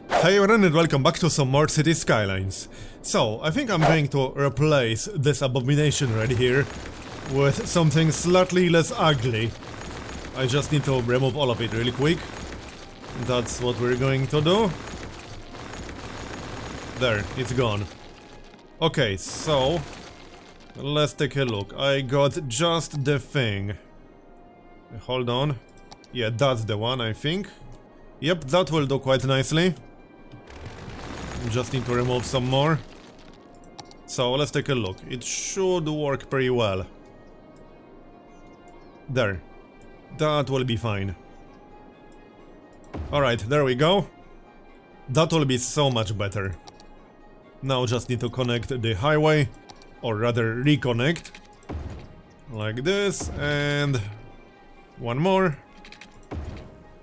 Hey everyone and welcome back to some more Cities Skylines. So, I think I'm going to replace this abomination right here with something slightly less ugly. I just need to remove all of it really quick. That's what we're going to do. There, it's gone. Okay, so let's take a look. I got just the thing. Hold on. Yeah, that's the one, I think. Yep, that will do quite nicely. Just need to remove some more. So let's take a look. It should work pretty well. There. That will be fine. Alright, there we go. That will be so much better. Now just need to connect the highway, or rather reconnect. Like this, and one more.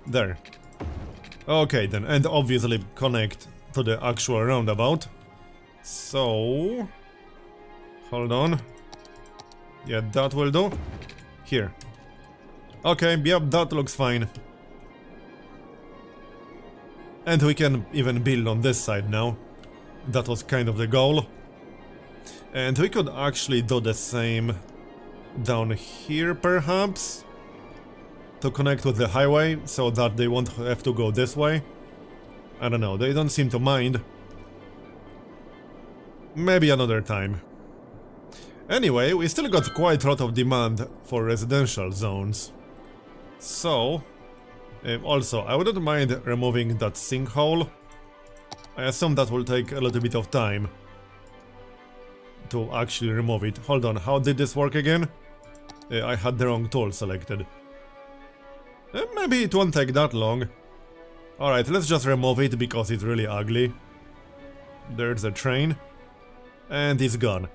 There. Okay then, and obviously connect to the actual roundabout. So hold on. Yeah, that will do. Here. Okay, yep, that looks fine. And we can even build on this side now. That was kind of the goal. And we could actually do the same down here, perhaps, to connect with the highway, so that they won't have to go this way. I don't know, they don't seem to mind. Maybe another time. Anyway, we still got quite a lot of demand for residential zones. So, also, I wouldn't mind removing that sinkhole. I assume that will take a little bit of time to actually remove it. Hold on, how did this work again? I had the wrong tool selected. Maybe it won't take that long. Alright, let's just remove it because it's really ugly. There's a train. And it's gone.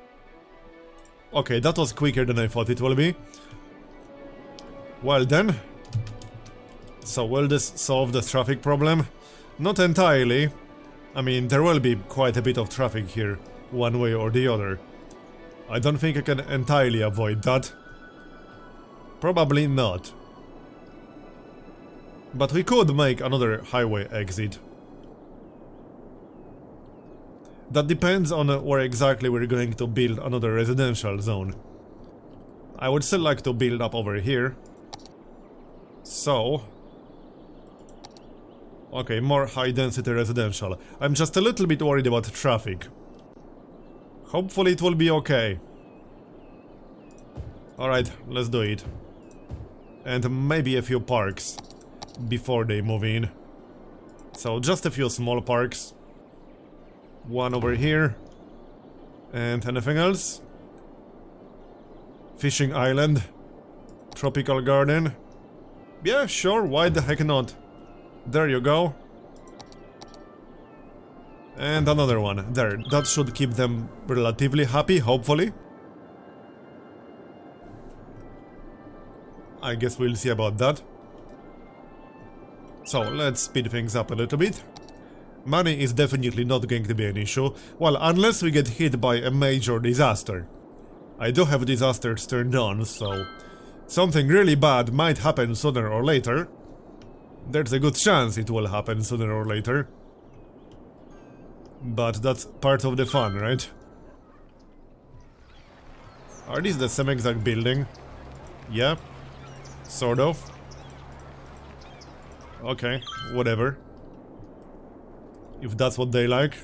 Okay, that was quicker than I thought it will be. Well then. So will this solve the traffic problem? Not entirely. I mean, there will be quite a bit of traffic here, one way or the other. I don't think I can entirely avoid that. Probably not. But we could make another highway exit. That depends on where exactly we're going to build another residential zone. I would still like to build up over here. So... okay, more high-density residential. I'm just a little bit worried about traffic. Hopefully it will be okay. Alright, let's do it. And maybe a few parks before they move in. So just a few small parks. One over here. And anything else? Fishing island. Tropical garden. Yeah, sure, why the heck not? There you go. And another one. There, that should keep them relatively happy, hopefully. I guess we'll see about that. So, let's speed things up a little bit. Money is definitely not going to be an issue. Well, unless we get hit by a major disaster. I do have disasters turned on, so... something really bad might happen sooner or later. There's a good chance it will happen sooner or later. But that's part of the fun, right? Are these the same exact building? Yeah. Sort of. Okay, whatever. If that's what they like.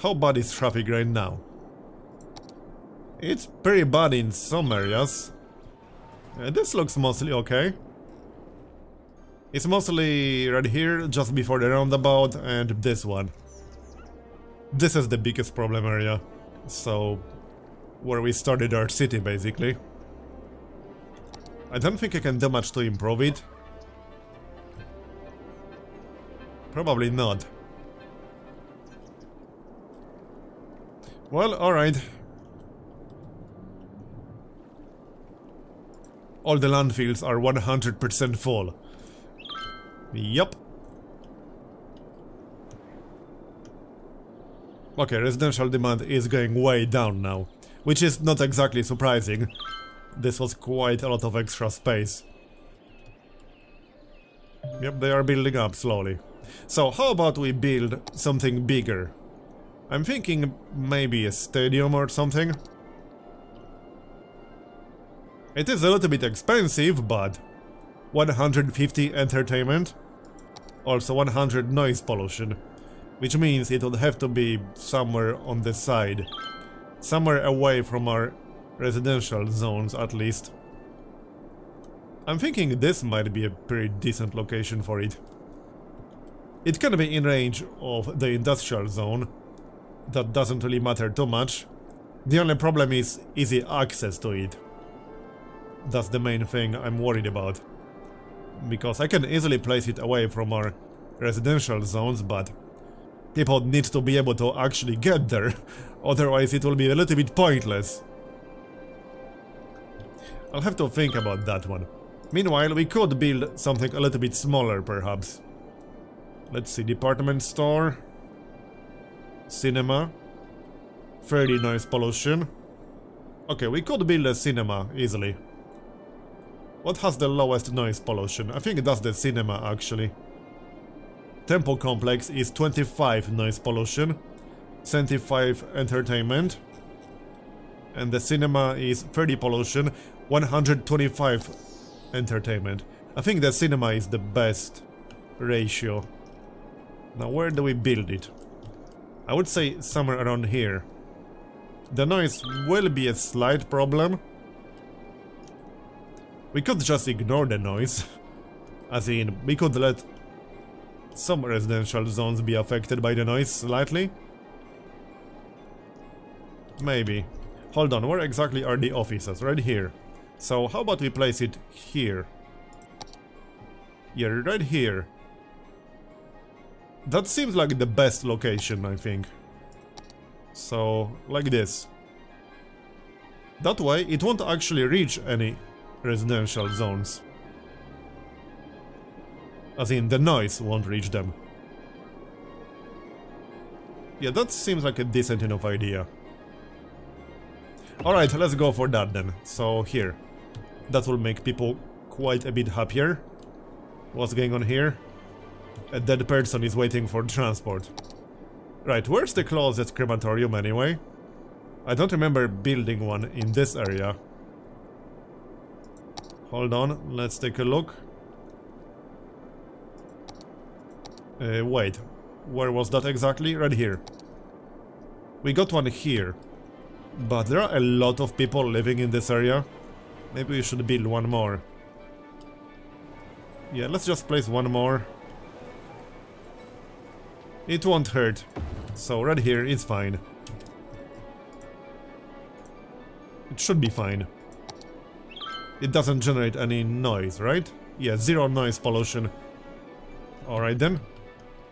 How bad is traffic right now? It's pretty bad in some areas. This looks mostly okay. It's mostly right here, just before the roundabout, and this one. This is the biggest problem area. So, where we started our city, basically. I don't think I can do much to improve it. Probably not. Well, alright. All the landfills are 100% full. Yup. Okay, residential demand is going way down now. Which is not exactly surprising. This was quite a lot of extra space. Yep, they are building up slowly. So how about we build something bigger? I'm thinking maybe a stadium or something. It is a little bit expensive, but 150 entertainment, also 100 noise pollution, which means it would have to be somewhere on the side, somewhere away from our residential zones at least. I'm thinking this might be a pretty decent location for it. It can be in range of the industrial zone. That doesn't really matter too much. The only problem is easy access to it. That's the main thing I'm worried about. Because I can easily place it away from our residential zones, but people need to be able to actually get there, otherwise it will be a little bit pointless. I'll have to think about that one. Meanwhile, we could build something a little bit smaller, perhaps. Let's see, department store, cinema, 30 noise pollution. Okay, we could build a cinema easily. What has the lowest noise pollution? I think that's the cinema, actually. Temple complex is 25 noise pollution, 75 entertainment, and the cinema is 30 pollution, 125 entertainment. I think the cinema is the best ratio. Now where do we build it? I would say somewhere around here. The noise will be a slight problem. We could just ignore the noise. As in, we could let some residential zones be affected by the noise slightly. Maybe. Hold on, where exactly are the offices? Right here. So how about we place it here? Yeah, right here. That seems like the best location, I think. So, like this. That way, it won't actually reach any residential zones. As in, the noise won't reach them. Yeah, that seems like a decent enough idea. Alright, let's go for that then. So, here. That will make people quite a bit happier. What's going on here? A dead person is waiting for transport. Right, where's the closest crematorium anyway? I don't remember building one in this area. Hold on, let's take a look. Wait, where was that exactly? Right here. We got one here. But there are a lot of people living in this area. Maybe we should build one more. Yeah, let's just place one more. It won't hurt. So right here is fine. It should be fine. It doesn't generate any noise, right? Yeah, zero noise pollution. Alright then.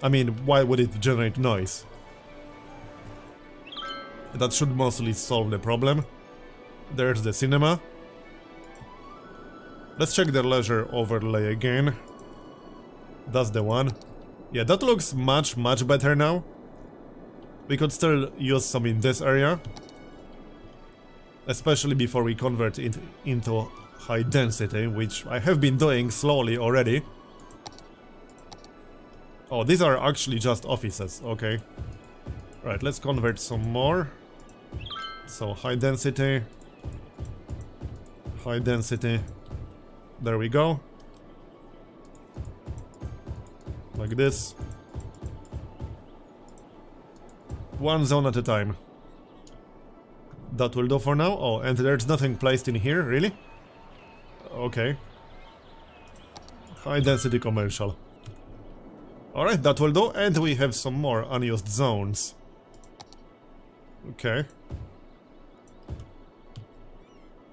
I mean, why would it generate noise? That should mostly solve the problem. There's the cinema. Let's check the leisure overlay again. That's the one. Yeah, that looks much better now. We could still use some in this area. Especially before we convert it into high density, which I have been doing slowly already. Oh, these are actually just offices, okay. Right, let's convert some more. So, high density. High density. There we go. Like this. One zone at a time. That will do for now. Oh, and there's nothing placed in here, really? Okay. High density commercial. Alright, that will do, and we have some more unused zones. Okay.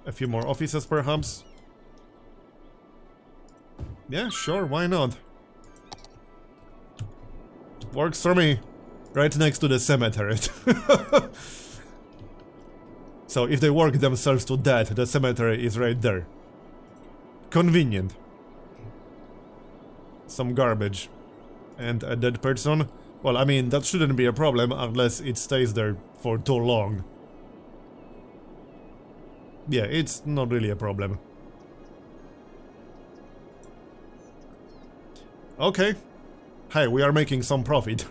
A few more offices, perhaps? Yeah, sure, why not? Works for me. Right next to the cemetery. So if they work themselves to death, the cemetery is right there. Convenient. Some garbage. And a dead person? Well, I mean, that shouldn't be a problem unless it stays there for too long. Yeah, it's not really a problem. Okay. Hey, we are making some profit.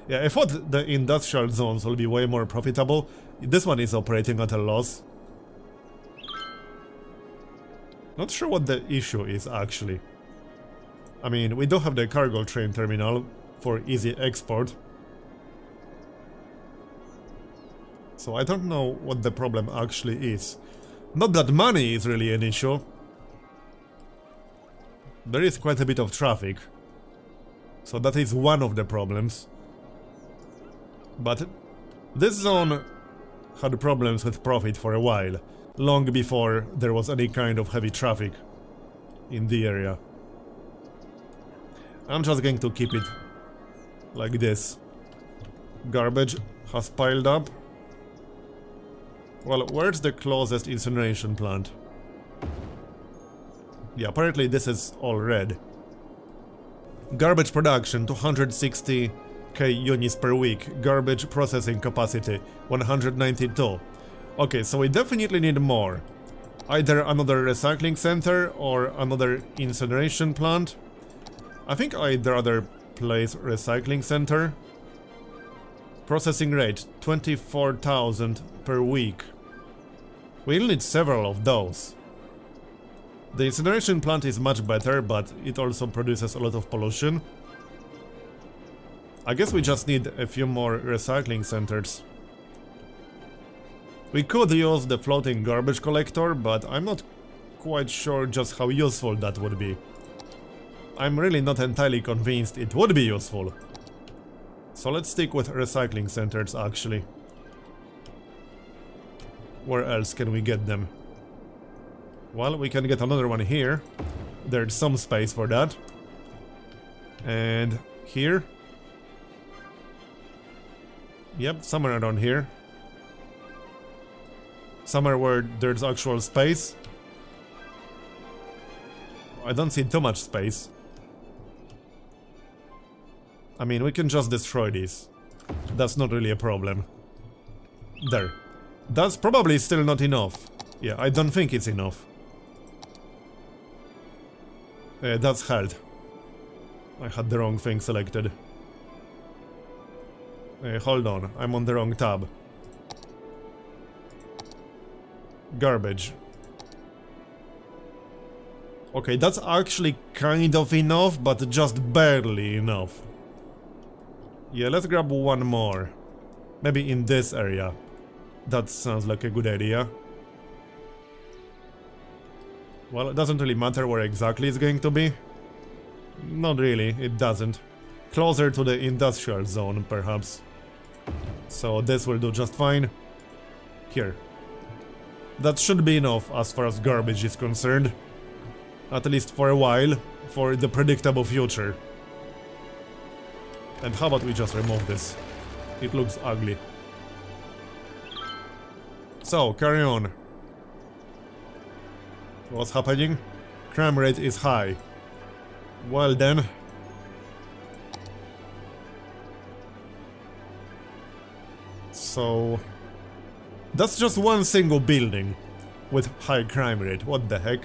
Yeah, I thought the industrial zones will be way more profitable. This one is operating at a loss. Not sure what the issue is, actually. I mean, we do have the cargo train terminal for easy export. So I don't know what the problem actually is. Not that money is really an issue. There is quite a bit of traffic. So that is one of the problems. But this zone had problems with profit for a while, long before there was any kind of heavy traffic in the area. I'm just going to keep it like this. Garbage has piled up. Well, where's the closest incineration plant? Yeah, apparently this is all red. Garbage production 260k units per week. Garbage processing capacity 192. Okay, so we definitely need more. Either another recycling center or another incineration plant. I think I'd rather place recycling center. Processing rate 24,000 per week. We'll need several of those. The incineration plant is much better, but it also produces a lot of pollution. I guess we just need a few more recycling centers. We could use the floating garbage collector, but I'm not quite sure just how useful that would be. I'm really not entirely convinced it would be useful. So let's stick with recycling centers, actually. Where else can we get them? Well, we can get another one here. There's some space for that. And here. Yep, somewhere around here. Somewhere where there's actual space. I don't see too much space. I mean, we can just destroy these. That's not really a problem. There. That's probably still not enough. Yeah, I don't think it's enough. That's held. I had the wrong thing selected. Hold on, I'm on the wrong tab. Garbage. Okay, that's actually kind of enough, but just barely enough. Yeah, let's grab one more. Maybe in this area. That sounds like a good idea. Well, it doesn't really matter where exactly it's going to be. Not really, it doesn't. Closer to the industrial zone, perhaps. So this will do just fine. Here. That should be enough as far as garbage is concerned. At least for a while, for the predictable future. And how about we just remove this? It looks ugly. So, carry on. What's happening? Crime rate is high. Well then. So... that's just one single building with high crime rate. What the heck?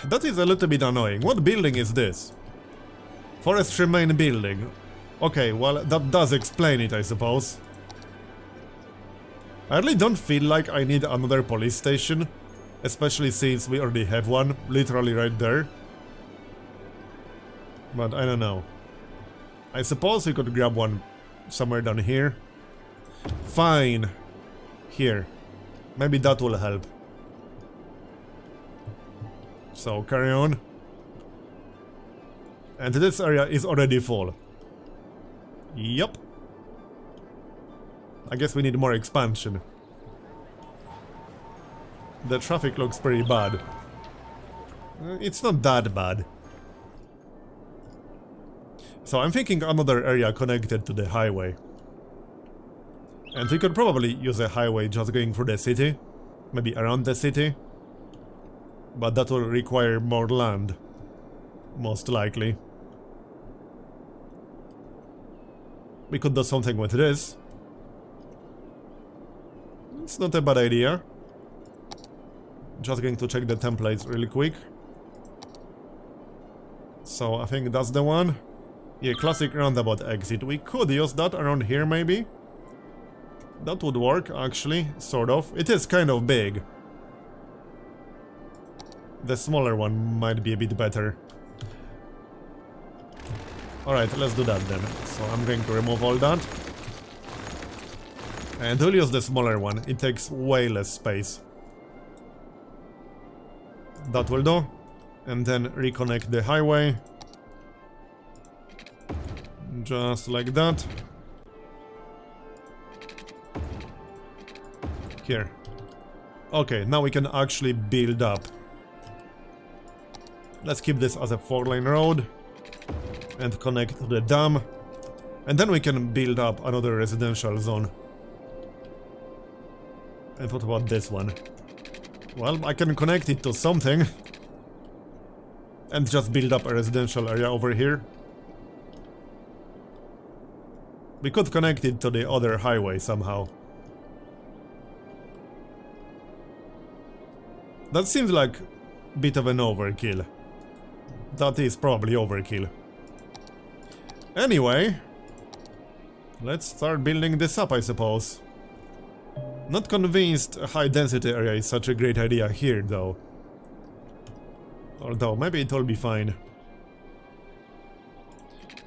That is a little bit annoying. What building is this? Forestry main building. Okay, well, that does explain it, I suppose. I really don't feel like I need another police station. Especially since we already have one, literally right there. But I don't know. I suppose we could grab one somewhere down here. Fine. Here. Maybe that will help. So, carry on. And this area is already full. Yup. I guess we need more expansion. The traffic looks pretty bad. It's not that bad. So I'm thinking another area connected to the highway. And we could probably use a highway just going through the city. Maybe around the city. But that will require more land. Most likely. We could do something with this. It's not a bad idea. Just going to check the templates really quick. So I think that's the one. Yeah, classic roundabout exit. We could use that around here maybe. That would work actually, sort of. It is kind of big. The smaller one might be a bit better. Alright, let's do that then. So I'm going to remove all that. And we'll use the smaller one. It takes way less space. That will do. And then reconnect the highway. Just like that. Here. Okay, now we can actually build up. Let's keep this as a 4-lane road. And connect to the dam. And then we can build up another residential zone. And what about this one? Well, I can connect it to something. And just build up a residential area over here. We could connect it to the other highway somehow. That seems like a bit of an overkill. That is probably overkill. Anyway, let's start building this up, I suppose. Not convinced a high density area is such a great idea here, though. Although, maybe it will be fine.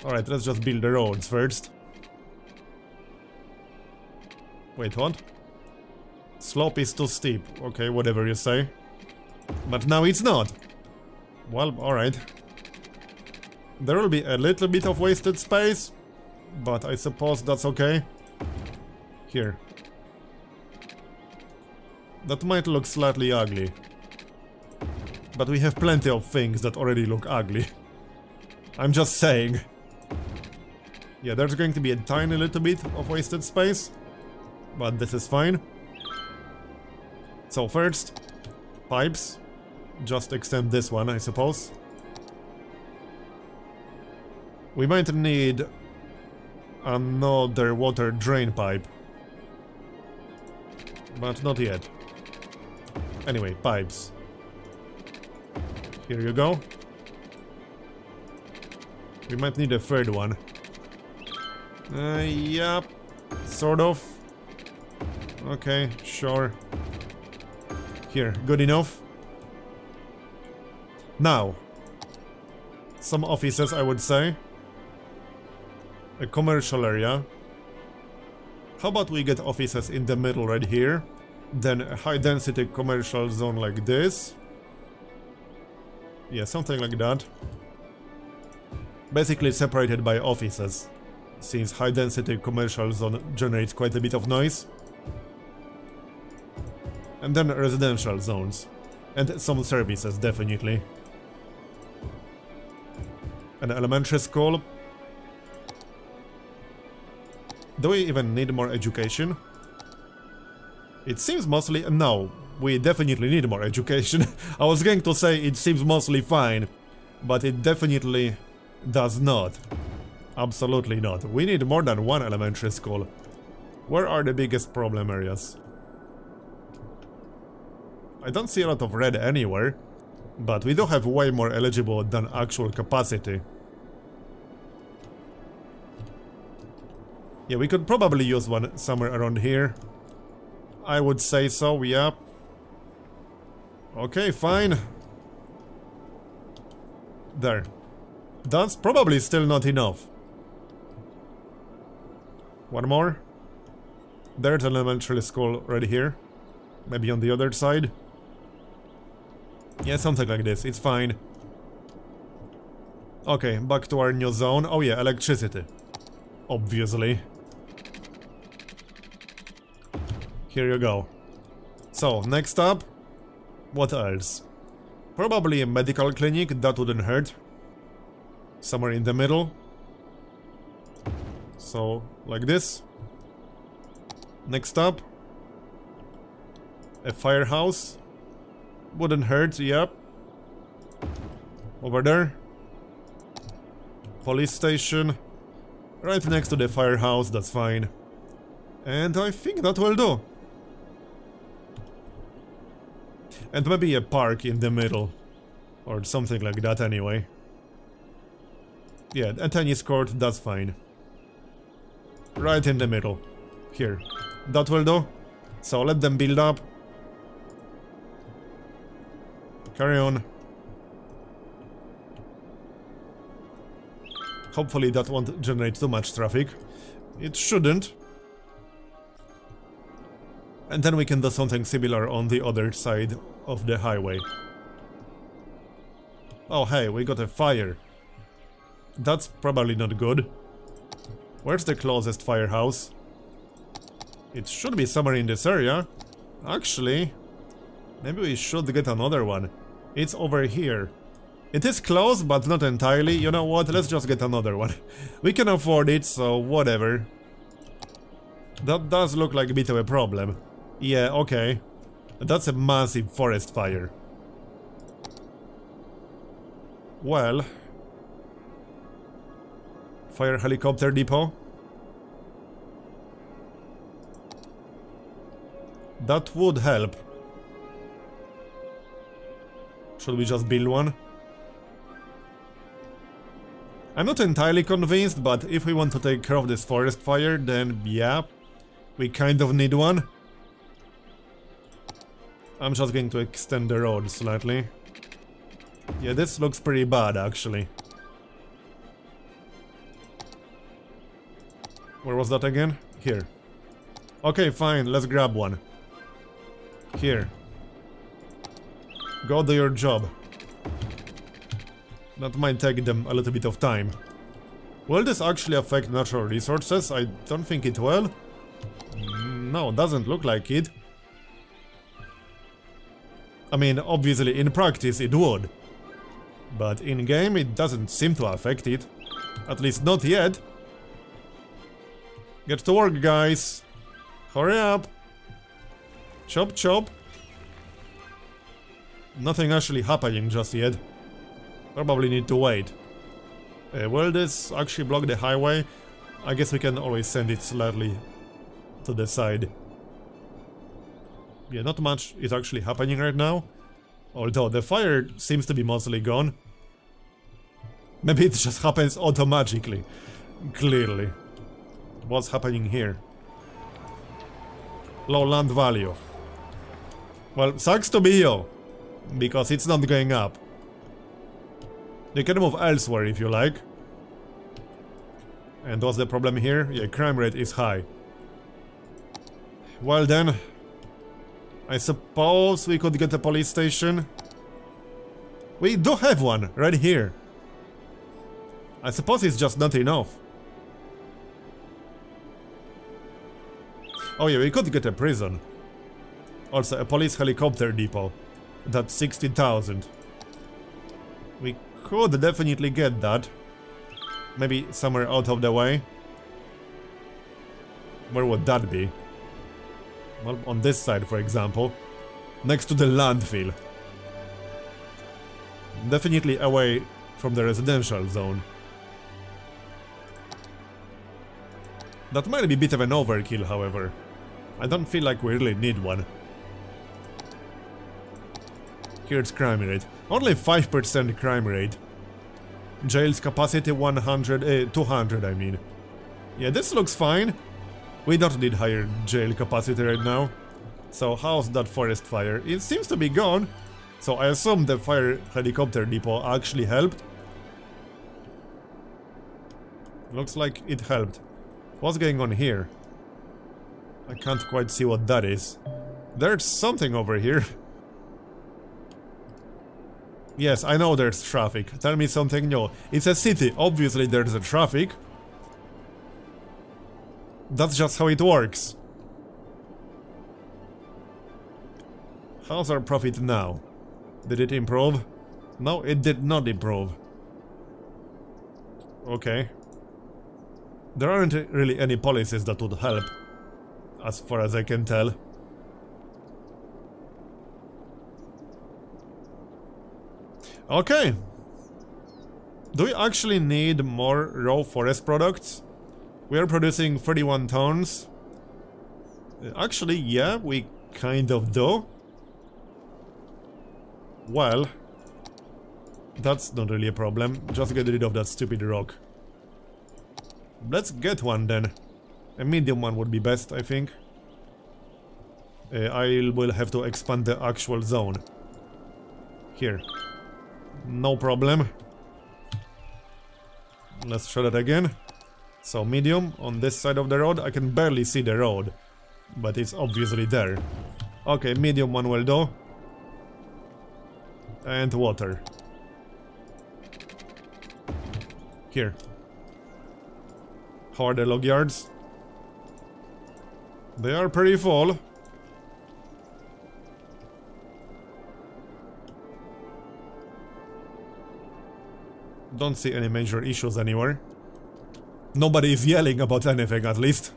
Alright, let's just build the roads first. Wait, what? Slope is too steep. Okay, whatever you say. But now it's not. Well, alright. There will be a little bit of wasted space, but I suppose that's okay. Here. That might look slightly ugly. But we have plenty of things that already look ugly. I'm just saying. Yeah, there's going to be a tiny little bit of wasted space, but this is fine. So first, pipes. Just extend this one, I suppose. We might need another water drain pipe. But not yet. Anyway, pipes. Here you go. We might need a third one. Yep. Sort of. Okay, sure. Here, good enough. Now. Some offices, I would say. A commercial area. How about we get offices in the middle right here? Then a high density commercial zone like this. Yeah, something like that. Basically separated by offices, since high density commercial zone generates quite a bit of noise. And then residential zones. And some services, definitely. An elementary school. Do we even need more education? It seems mostly... No, we definitely need more education. I was going to say it seems mostly fine, but it definitely does not. Absolutely not. We need more than one elementary school. Where are the biggest problem areas? I don't see a lot of red anywhere, but we do have way more eligible than actual capacity. Yeah, we could probably use one somewhere around here. I would say so, yeah. Okay, fine. There. That's probably still not enough. One more. There's an elementary school right here. Maybe on the other side. Yeah, something like this, it's fine. Okay, back to our new zone. Oh yeah, electricity. Obviously. Here you go. So, next up, what else? Probably a medical clinic, that wouldn't hurt. Somewhere in the middle. So, like this. Next up, a firehouse. Wouldn't hurt, yep. Over there. Police station. Right next to the firehouse, that's fine. And I think that will do. And maybe a park in the middle. Or something like that anyway. Yeah, a tennis court, that's fine. Right in the middle. Here. That will do. So let them build up. Carry on. Hopefully that won't generate too much traffic. It shouldn't. And then we can do something similar on the other side of the highway. Oh hey, we got a fire. That's probably not good. Where's the closest firehouse? It should be somewhere in this area. Actually, maybe we should get another one. It's over here. It is close, but not entirely. You know what? Let's just get another one. We can afford it, so whatever. That does look like a bit of a problem. Yeah, okay. That's a massive forest fire. Well... Fire helicopter depot. That would help. Should we just build one? I'm not entirely convinced, but if we want to take care of this forest fire, then yeah, we kind of need one. I'm just going to extend the road slightly. Yeah, this looks pretty bad, actually. Where was that again? Here. Okay, fine, let's grab one. Here. Go do your job. That might take them a little bit of time. Will this actually affect natural resources? I don't think it will. No, doesn't look like it. I mean, obviously in practice it would. But in game it doesn't seem to affect it. At least not yet. Get to work, guys. Hurry up. Chop chop. Nothing actually happening just yet. Probably need to wait. Will this actually block the highway? I guess we can always send it slightly to the side. Yeah, not much is actually happening right now. Although the fire seems to be mostly gone. Maybe it just happens automatically. Clearly. What's happening here? Low land value. Well, sucks to be you. Because it's not going up. You can move elsewhere if you like. And what's the problem here? Yeah, crime rate is high. Well then, I suppose we could get a police station. We do have one, right here. I suppose it's just not enough. Oh yeah, we could get a prison. Also, a police helicopter depot. That's 60,000. We could definitely get that. Maybe somewhere out of the way. Where would that be? Well, on this side, for example. Next to the landfill. Definitely away from the residential zone. That might be a bit of an overkill, however. I don't feel like we really need one. Here's crime rate. Only 5% crime rate. Jail's capacity 200, I mean. Yeah, this looks fine. We don't need higher jail capacity right now. So how's that forest fire? It seems to be gone. So I assume the fire helicopter depot actually helped. Looks like it helped. What's going on here? I can't quite see what that is. There's something over here. Yes, I know there's traffic. Tell me something new. It's a city. Obviously there's a traffic. That's just how it works. How's our profit now? Did it improve? No, it did not improve. Okay. There aren't really any policies that would help, as far as I can tell. Okay. Do we actually need more raw forest products? We are producing 31 tons. Actually, yeah, we kind of do. Well, That's not really a problem. Just get rid of that stupid rock. Let's get one then. A medium one would be best, I think. I will have to expand the actual zone. Here. No problem. Let's try that again. So medium on this side of the road. I can barely see the road, but it's obviously there. Okay, medium one will do. And water. Here. How are the log yards? They are pretty full. Don't see any major issues anywhere. Nobody is yelling about anything, at least.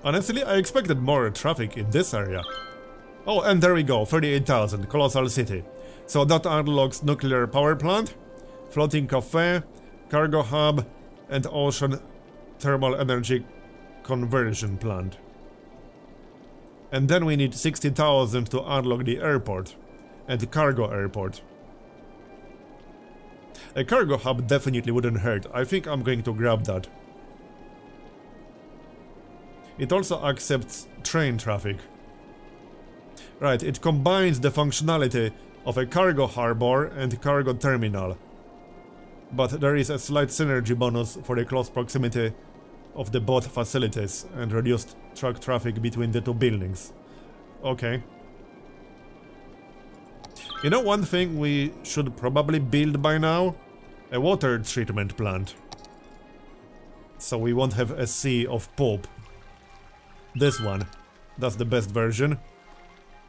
Honestly, I expected more traffic in this area. Oh, and there we go, 38,000, colossal city. So that unlocks nuclear power plant, floating cafe, cargo hub, and ocean thermal energy conversion plant. And then we need 60,000 to unlock the airport, and the cargo airport. A cargo hub definitely wouldn't hurt. I think I'm going to grab that. It also accepts train traffic. Right, it combines the functionality of a cargo harbor and cargo terminal. But there is a slight synergy bonus for the close proximity of the both facilities and reduced truck traffic between the two buildings. Okay. You know one thing we should probably build by now? A water treatment plant. So we won't have a sea of poop. This one. That's the best version.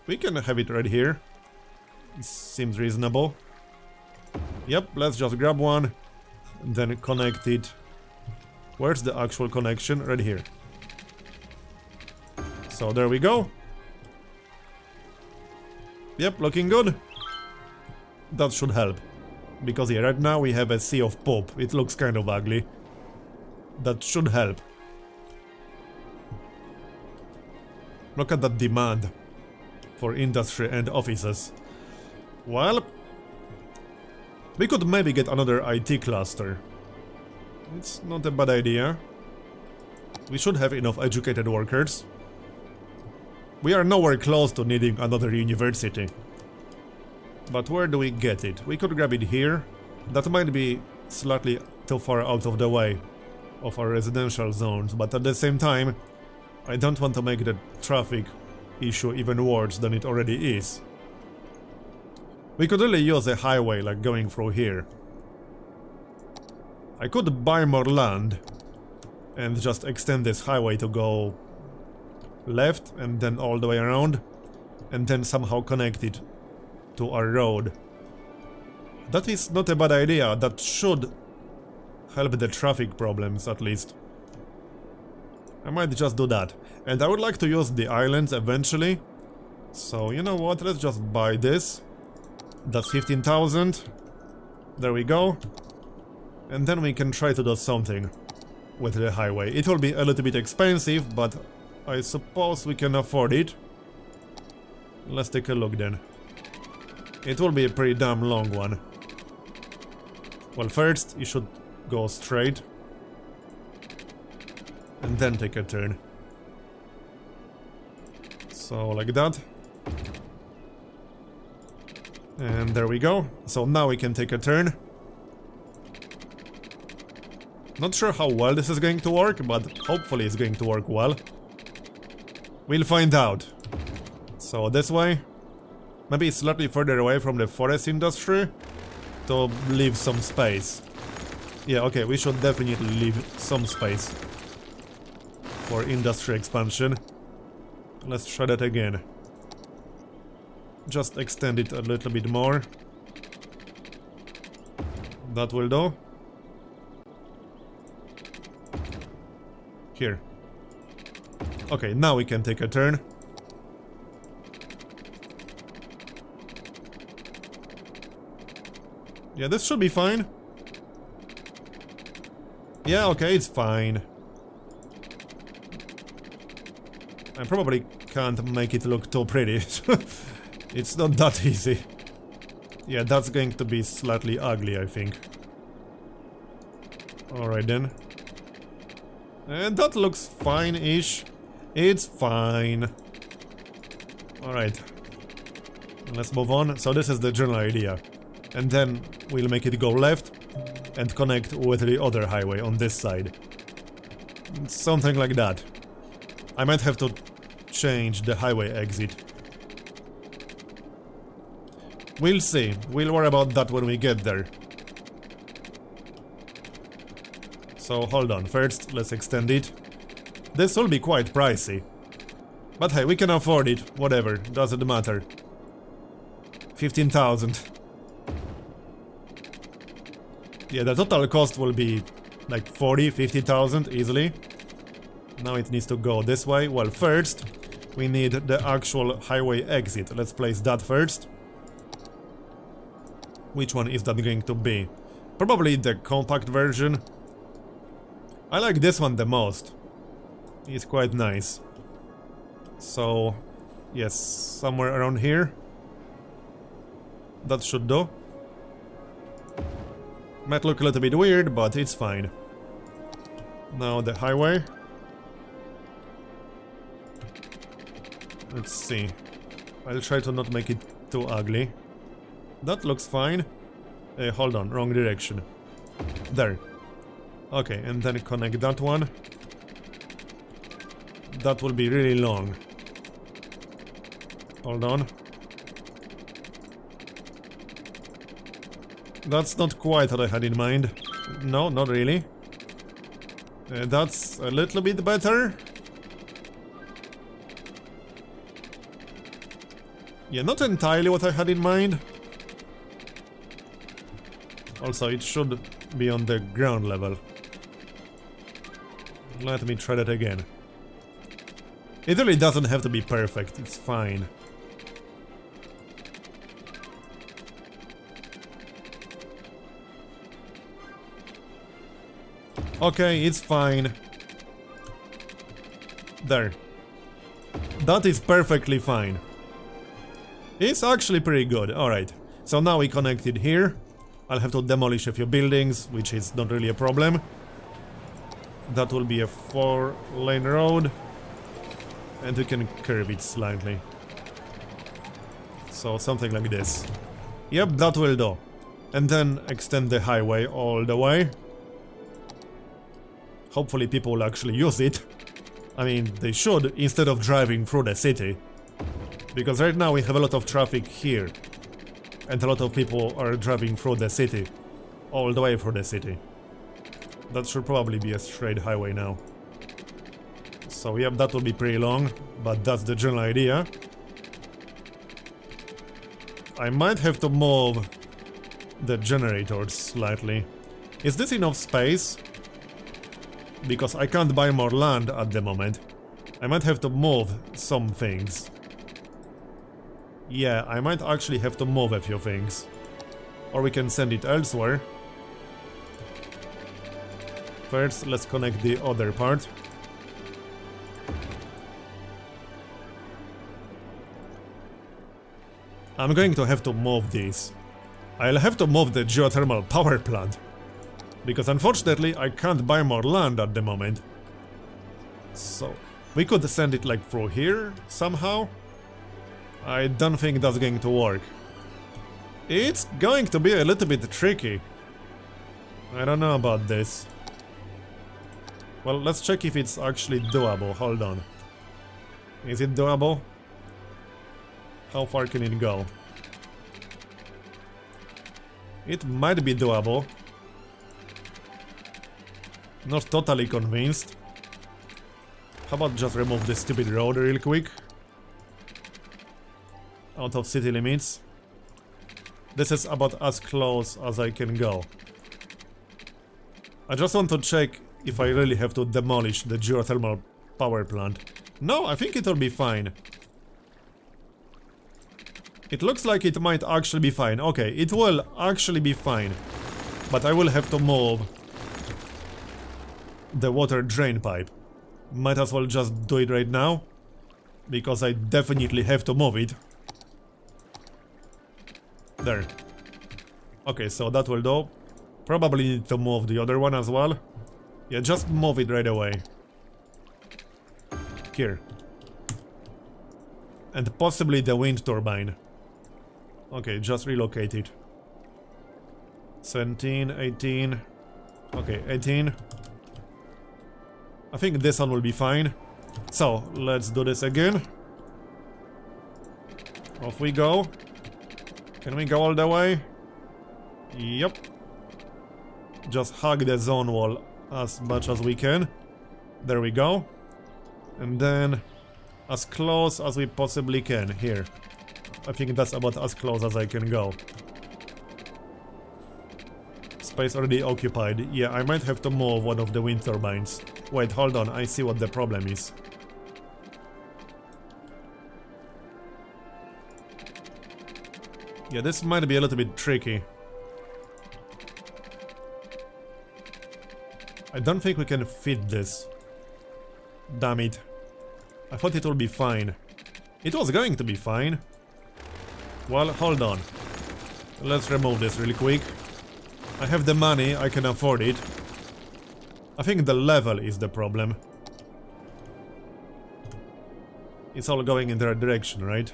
We can have it right here. It seems reasonable. Yep, let's just grab one. And then connect it. Where's the actual connection? Right here. So there we go. Yep, looking good. That should help. Because yeah, right now we have a sea of poop. It looks kind of ugly. That should help. Look at that demand for industry and offices. Well, we could maybe get another IT cluster. It's not a bad idea. We should have enough educated workers. We are nowhere close to needing another university. But where do we get it? We could grab it here. That might be slightly too far out of the way of our residential zones, but at the same time, I don't want to make the traffic issue even worse than it already is. We could really use a highway like going through here. I could buy more land and just extend this highway to go left and then all the way around and then somehow connect it to our road. That is not a bad idea. That should help the traffic problems at least. I might just do that. And I would like to use the islands eventually. So you know what, let's just buy this. That's 15,000. There we go. And then we can try to do something with the highway. It will be a little bit expensive, but I suppose we can afford it. Let's take a look then. It will be a pretty damn long one. Well, first you should go straight. And then take a turn. So, like that. And there we go. So now we can take a turn. Not sure how well this is going to work, but hopefully it's going to work well. We'll find out. So this way. Maybe slightly further away from the forest industry to leave some space. Yeah, okay, we should definitely leave some space for industry expansion. Let's try that again. Just extend it a little bit more. That will do. Here. Okay, now we can take a turn. Yeah, this should be fine. Yeah, okay, it's fine. I probably can't make it look too pretty. It's not that easy. Yeah, that's going to be slightly ugly, I think. Alright then. And that looks fine-ish. It's fine. Alright. Let's move on. So this is the general idea. And then we'll make it go left and connect with the other highway on this side. Something like that. I might have to change the highway exit. We'll see. We'll worry about that when we get there. So hold on. First, let's extend it. This will be quite pricey. But hey, we can afford it. Whatever. Doesn't matter. 15,000. Yeah, the total cost will be like 50,000 easily. Now it needs to go this way. Well, first, we need the actual highway exit. Let's place that first. Which one is that going to be? Probably the compact version. I like this one the most. It's quite nice. So, yes, somewhere around here. That should do. Might look a little bit weird, but it's fine. Now the highway. Let's see. I'll try to not make it too ugly. That looks fine. Hold on, wrong direction. There. Okay, and then connect that one. That will be really long. Hold on. That's not quite what I had in mind. No, not really. That's a little bit better. Yeah, not entirely what I had in mind. Also, it should be on the ground level. Let me try that again. It really doesn't have to be perfect, it's fine. Okay, it's fine. There. That is perfectly fine. It's actually pretty good, alright. So now we connected here. I'll have to demolish a few buildings, which is not really a problem. That will be a 4-lane road. And we can curve it slightly. So something like this. Yep, that will do. And then extend the highway all the way. Hopefully people will actually use it. I mean, they should, instead of driving through the city. Because right now we have a lot of traffic here. And a lot of people are driving through the city. All the way through the city. That should probably be a straight highway now. So yep, that will be pretty long, but that's the general idea. I might have to move the generators slightly. Is this enough space? Because I can't buy more land at the moment. I might have to move some things. Yeah, I might actually have to move a few things. Or we can send it elsewhere. First, let's connect the other part. I'm going to have to move these. I'll have to move the geothermal power plant. Because unfortunately, I can't buy more land at the moment. So, we could send it like through here, somehow. I don't think that's going to work. It's going to be a little bit tricky. I don't know about this. Well, let's check if it's actually doable. Hold on. Is it doable? How far can it go? It might be doable. Not totally convinced. How about just remove this stupid road real quick? Out of city limits. This is about as close as I can go. I just want to check if I really have to demolish the geothermal power plant. No, I think it'll be fine. It looks like it might actually be fine. Okay, it will actually be fine. But I will have to move the water drain pipe. Might as well just do it right now. Because I definitely have to move it. There. Okay, so that will do. Probably need to move the other one as well. Yeah, just move it right away. Here. And possibly the wind turbine. Okay, just relocate it. 17, 18. Okay, 18. I think this one will be fine. So, let's do this again. Off we go. Can we go all the way? Yep. Just hug the zone wall as much as we can. There we go. And then as close as we possibly can here. I think that's about as close as I can go. Space already occupied. Yeah, I might have to move one of the wind turbines. Wait, hold on, I see what the problem is. Yeah, this might be a little bit tricky. I don't think we can fit this. Damn it. I thought it would be fine. It was going to be fine. Well, hold on. Let's remove this really quick. I have the money, I can afford it. I think the level is the problem. It's all going in the right direction, right?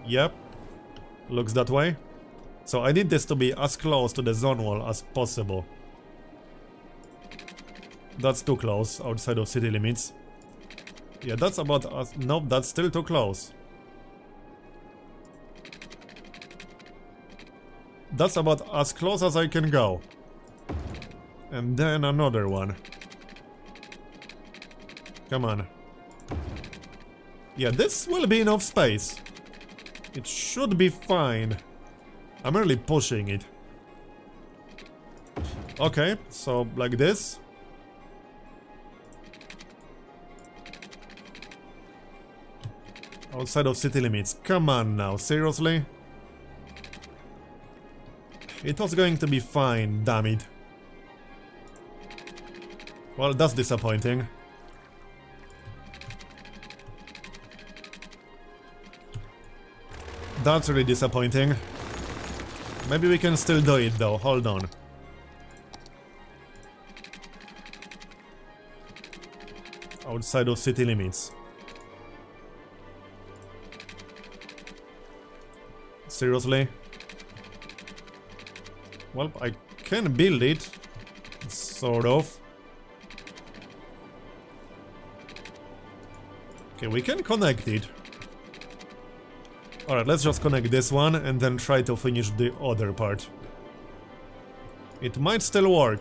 Yep. Looks that way. So I need this to be as close to the zone wall as possible. That's too close, outside of city limits. Yeah, that's about as... Nope, that's still too close. That's about as close as I can go. And then another one. Come on. Yeah, this will be enough space. It should be fine. I'm really pushing it. Okay, so like this. Outside of city limits. Come on now, seriously? It was going to be fine, damn it. Well, that's disappointing. That's really disappointing. Maybe we can still do it though, hold on. Outside of city limits. Seriously? Well, I can build it. Sort of. Okay, we can connect it. Alright, let's just connect this one and then try to finish the other part. It might still work.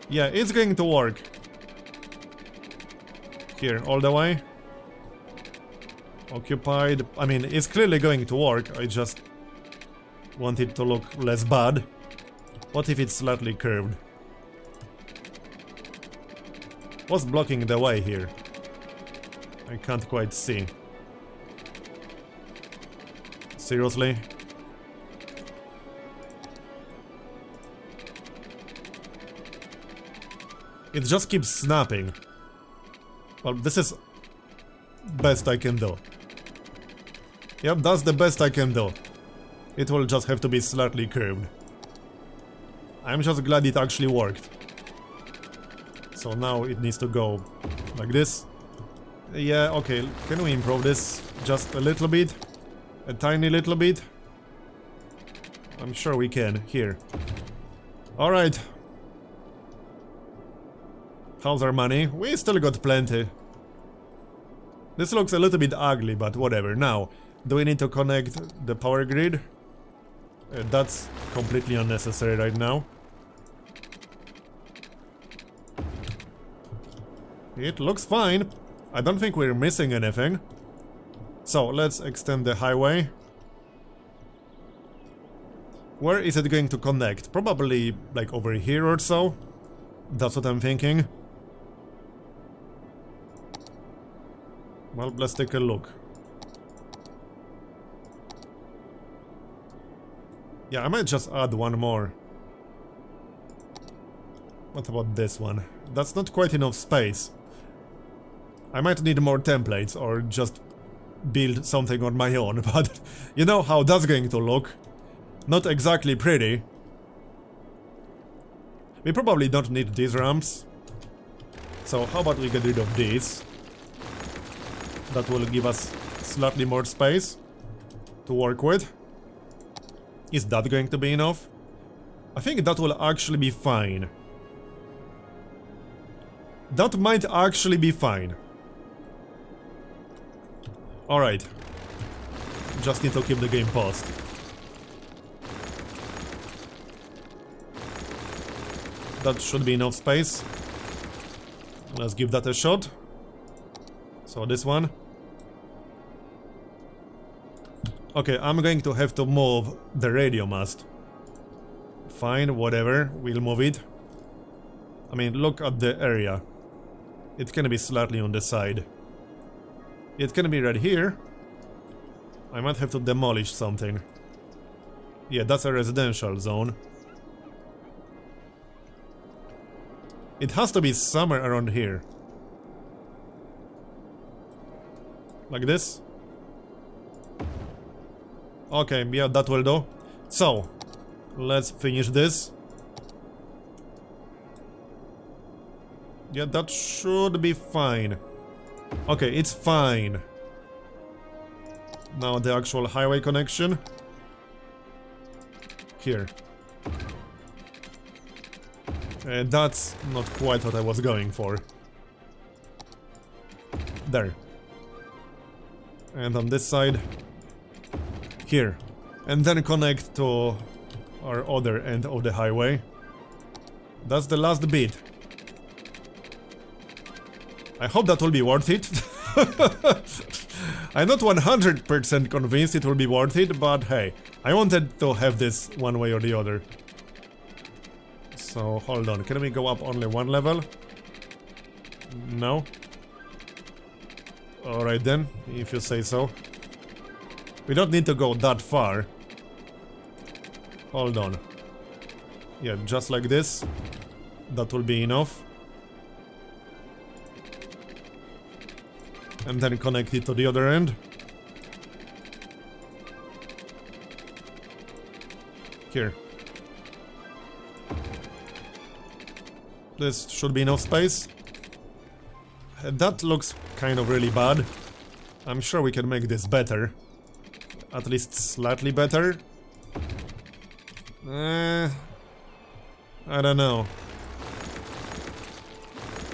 Yeah, it's going to work. Here, all the way. Occupied. I mean, it's clearly going to work. I just want it to look less bad. What if it's slightly curved? What's blocking the way here? I can't quite see. Seriously? It just keeps snapping. Well, this is best I can do. Yep, that's the best I can do. It will just have to be slightly curved. I'm just glad it actually worked. So now it needs to go like this. Yeah, okay, can we improve this just a little bit? A tiny little bit? I'm sure we can, here. Alright. How's our money? We still got plenty. This looks a little bit ugly, but whatever. Now, do we need to connect the power grid? That's completely unnecessary right now. It looks fine. I don't think we're missing anything. So, let's extend the highway. Where is it going to connect? Probably, like, over here or so. That's what I'm thinking. Well, let's take a look. Yeah, I might just add one more. What about this one? That's not quite enough space. I might need more templates or just build something on my own, but you know how that's going to look. Not exactly pretty. We probably don't need these ramps. So how about we get rid of these? That will give us slightly more space to work with. Is that going to be enough? I think that will actually be fine. That might actually be fine. Alright. Just need to keep the game paused. That should be enough space. Let's give that a shot. So this one. Okay, I'm going to have to move the radio mast. Fine, whatever, we'll move it. I mean, look at the area. It can be slightly on the side. It can be right here. I might have to demolish something. Yeah, that's a residential zone. It has to be somewhere around here. Like this? Okay, yeah, that will do. So, let's finish this. Yeah, that should be fine. Okay, it's fine. Now the actual highway connection. Here. That's not quite what I was going for. There. And on this side. Here. And then connect to our other end of the highway. That's the last bit. I hope that will be worth it. I'm not 100% convinced it will be worth it, but hey, I wanted to have this one way or the other. So, hold on, can we go up only one level? No? Alright then, if you say so. We don't need to go that far. Hold on. Yeah, just like this. That will be enough. And then connect it to the other end. Here. This should be enough space. That looks kind of really bad. I'm sure we can make this better. At least slightly better. I don't know.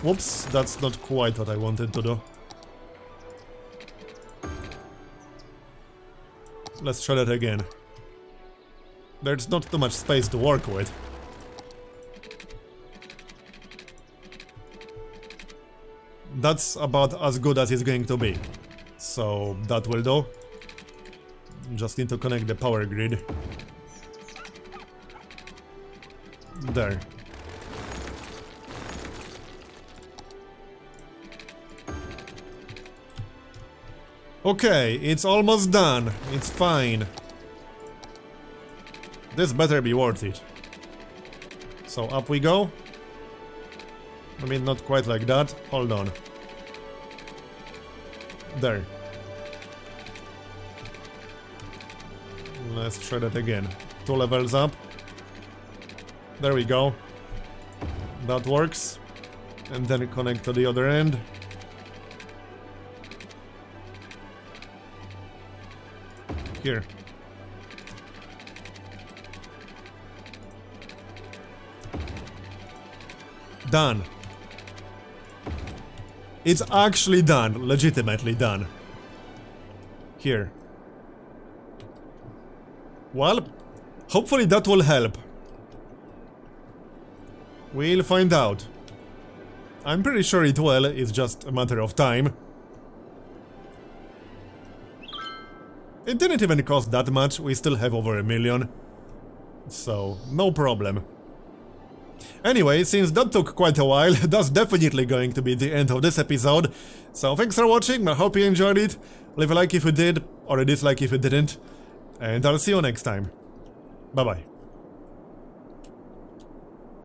Whoops, that's not quite what I wanted to do. Let's try that again. There's not too much space to work with. That's about as good as it's going to be. So that will do. Just need to connect the power grid. There. Okay, it's almost done. It's fine. This better be worth it. So up we go. I mean, not quite like that. Hold on. There. Let's try that again. 2 levels up. There we go. That works. And then connect to the other end. Here. Done. It's actually done. Legitimately done. Here. Well, hopefully that will help. We'll find out. I'm pretty sure it will, it's just a matter of time. It didn't even cost that much, we still have over 1 million. So, no problem. Anyway, since that took quite a while, that's definitely going to be the end of this episode. So thanks for watching, I hope you enjoyed it. Leave a like if you did, or a dislike if you didn't. And I'll see you next time. Bye bye.